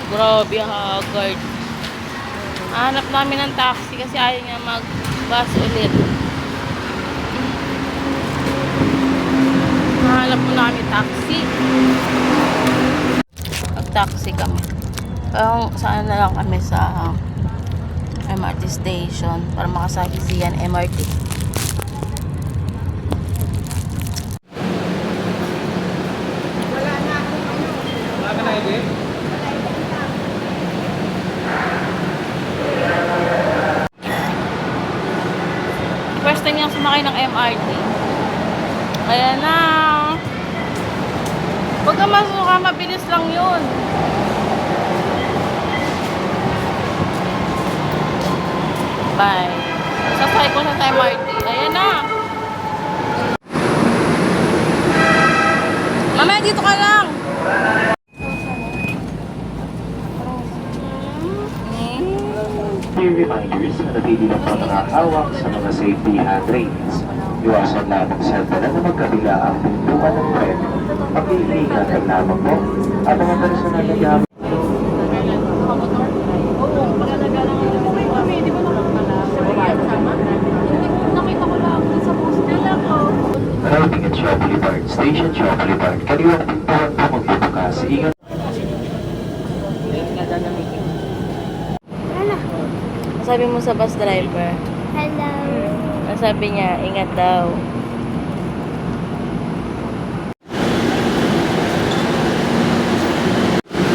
Grabe, haggard. Hanap namin ng taxi kasi ayaw niya mag-bus ulit. Hanap mo namin taxi. Mag-taxi kami. Parang saan na lang kami sa MRT station para makasali siya ng MRT. First time niyang sumakay ng MRT. Ayan na. Huwag ka masuka, mabilis lang yun. Bye. Sasakay ko na sa MRT. Ayan na. Mamaya, dito ka lang. Few reminders na natili lang po nakahawak sa mga safety handrails. Iwasan lamang sa dala na magkabila ang buntungan ng tren. Pag-iingatan lamang po at mga personal na gamit. Arriving at Shaw Boulevard, Station Shaw Boulevard, kaliwang pintuan po magbubukas. Ingat. Sabi mo sa bus driver. Hello. Ang sabi niya, ingat daw.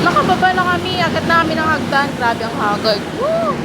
Nakababa na kami. Agad namin ang hagdan. Grabe ang haggard. Woo!